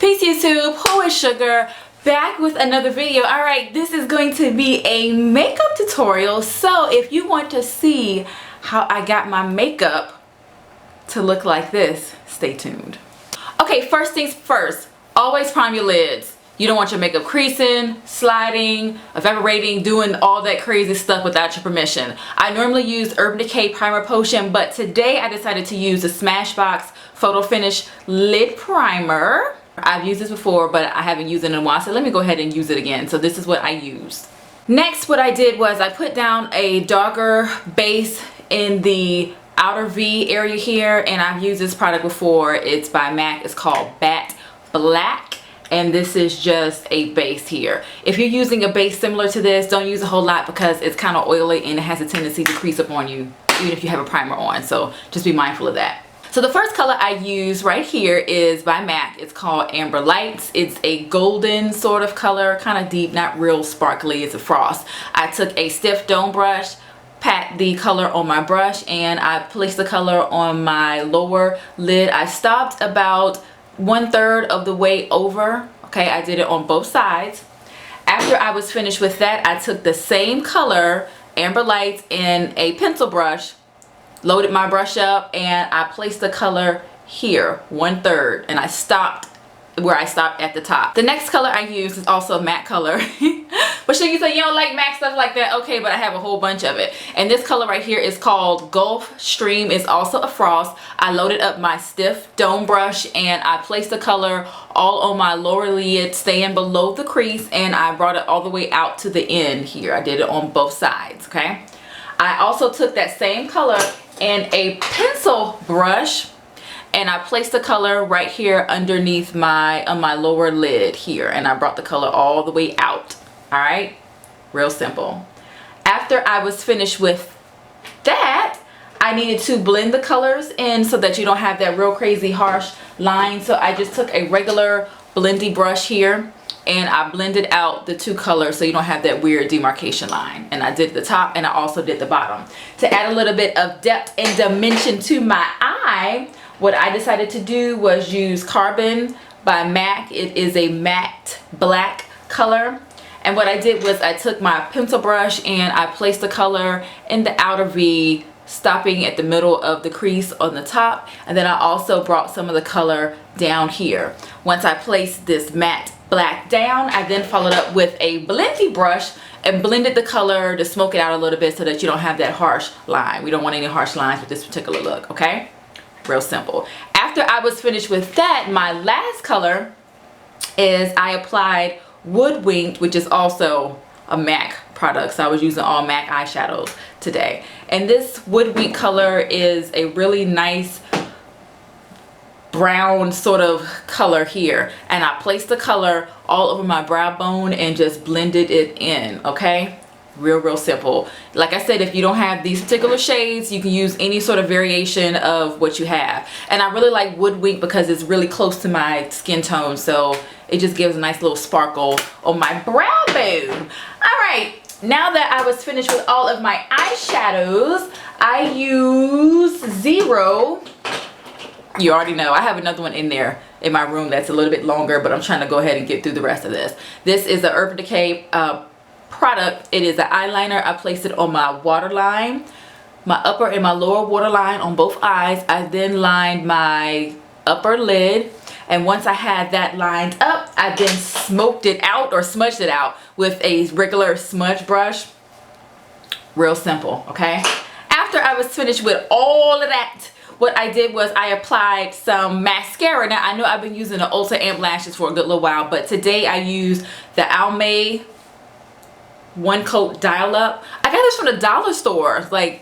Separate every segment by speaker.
Speaker 1: Peace YouTube, who is Sugar? Back with another video. Alright, this is going to be a makeup tutorial. So if you want to see how I got my makeup to look like this, stay tuned. Okay, first things first, always prime your lids. You don't want your makeup creasing, sliding, evaporating, doing all that crazy stuff without your permission. I normally use Urban Decay Primer Potion, but today I decided to use the Smashbox Photo Finish Lid Primer. I've used this before, but I haven't used it in a while, so let me go ahead and use it again. So this is what I used. Next, what I did was I put down a darker base in the outer V area here, and I've used this product before. It's by MAC. It's called Bat Black, and this is just a base here. If you're using a base similar to this, don't use a whole lot because it's kind of oily and it has a tendency to crease up on you even if you have a primer on, so just be mindful of that. So the first color I use right here is by MAC. It's called Amber Lights. It's a golden sort of color, kind of deep, not real sparkly. It's a frost. I took a stiff dome brush, pat the color on my brush, and I placed the color on my lower lid. I stopped about 1/3 of the way over. Okay, I did it on both sides. After I was finished with that, I took the same color, Amber Lights, in a pencil brush, loaded my brush up, and I placed the color here, 1/3, and I stopped where I stopped at the top. The next color I used is also a matte color. But sure, you say you don't like matte stuff like that. Okay, but I have a whole bunch of it. And this color right here is called Gulf Stream. It's also a frost. I loaded up my stiff dome brush and I placed the color all on my lower lid, staying below the crease, and I brought it all the way out to the end here. I did it on both sides, okay? I also took that same color and a pencil brush, and I placed the color right here underneath my lower lid here, and I brought the color all the way out. All right, real simple. After I was finished with that, I needed to blend the colors in so that you don't have that real crazy harsh line. So I just took a regular blendy brush here and I blended out the two colors so you don't have that weird demarcation line. And I did the top and I also did the bottom. To add a little bit of depth and dimension to my eye, what I decided to do was use Carbon by MAC. It is a matte black color. And what I did was I took my pencil brush and I placed the color in the outer V, stopping at the middle of the crease on the top. And then I also brought some of the color down here. Once I placed this matte black down, I then followed up with a blendy brush and blended the color to smoke it out a little bit so that you don't have that harsh line. We don't want any harsh lines with this particular look, okay? Real simple. After I was finished with that, my last color is I applied Woodwinked, which is also a MAC product. So I was using all MAC eyeshadows today. And this Woodwinked color is a really nice brown sort of color here, and I placed the color all over my brow bone and just blended it in, okay? Real simple. Like I said, if you don't have these particular shades, you can use any sort of variation of what you have. And I really like Woodwinked because it's really close to my skin tone, so it just gives a nice little sparkle on my brow bone. All right, now that I was finished with all of my eyeshadows, I use Zero. You already know I have another one in there in my room that's a little bit longer, but I'm trying to go ahead and get through the rest of this. This is the Urban Decay product. It is an eyeliner. I placed it on my waterline, my upper and my lower waterline on both eyes. I then lined my upper lid, and once I had that lined up, I then smoked it out or smudged it out with a regular smudge brush. Real simple, okay? After I was finished with all of that, what I did was I applied some mascara. Now I know I've been using the Ulta Amp Lashes for a good little while, but today I used the Almay One Coat Dial Up. I got this from the dollar store like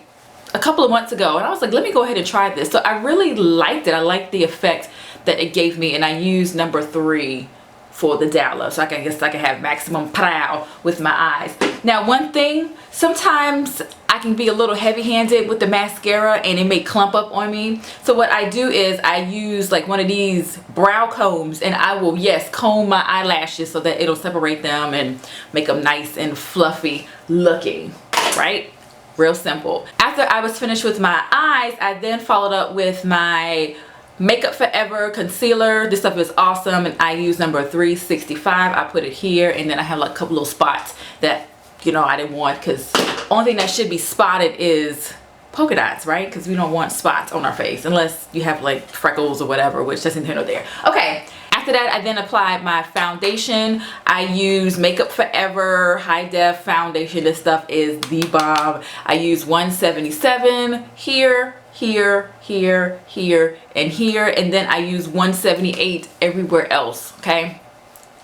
Speaker 1: a couple of months ago, and I was like, let me go ahead and try this. So I really liked it. I liked the effect that it gave me, and I used number 3 for the dial up, so I guess I can have maximum pow with my eyes. Now one thing, sometimes I can be a little heavy-handed with the mascara and it may clump up on me. So what I do is I use like one of these brow combs, and I will, yes, comb my eyelashes so that it'll separate them and make them nice and fluffy looking, right? Real simple. After I was finished with my eyes, I then followed up with my Makeup Forever concealer. This stuff is awesome, and I use number 365. I put it here, and then I have like a couple little spots that, you know, I didn't want, because only thing that should be spotted is polka dots, right? Because we don't want spots on our face unless you have like freckles or whatever, which doesn't here nor there. Okay, after that, I then applied my foundation. I use Makeup Forever High Def Foundation. This stuff is the bomb. I use 177 here, here, here, here, and here, and then I use 178 everywhere else. Okay,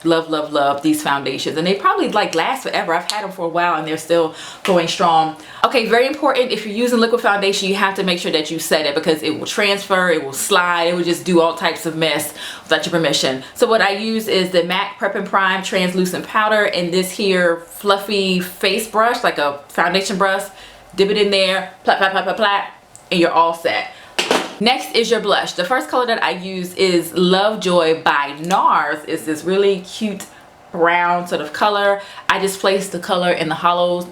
Speaker 1: love, love, love these foundations, and they probably like last forever. I've had them for a while and they're still going strong. Okay, very important, if you're using liquid foundation, you have to make sure that you set it, because it will transfer, it will slide, it will just do all types of mess without your permission. So what I use is the MAC Prep and Prime translucent powder, and this here fluffy face brush, like a foundation brush. Dip it in there, plat, plat, plat, plat, plat, and you're all set. Next is your blush. The first color that I use is Lovejoy by NARS. It's this really cute brown sort of color. I just placed the color in the hollows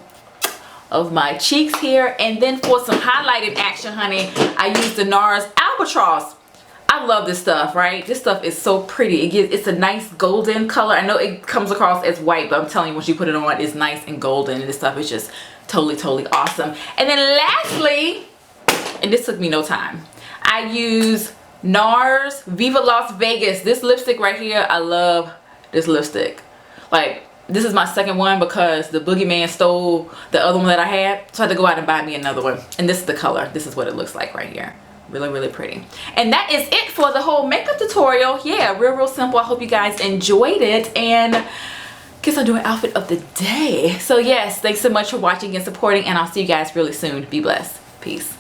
Speaker 1: of my cheeks here. And then for some highlighting action, honey, I use the NARS Albatross. I love this stuff, right? This stuff is so pretty. It's a nice golden color. I know it comes across as white, but I'm telling you, once you put it on, it's nice and golden, and this stuff is just totally, totally awesome. And then lastly, and this took me no time, I use NARS Viva Las Vegas. This lipstick right here, I love this lipstick. Like, this is my second one because the boogeyman stole the other one that I had. So I had to go out and buy me another one. And this is the color. This is what it looks like right here. Really, really pretty. And that is it for the whole makeup tutorial. Yeah, real simple. I hope you guys enjoyed it. And guess I'll do an outfit of the day. So yes, thanks so much for watching and supporting. And I'll see you guys really soon. Be blessed. Peace.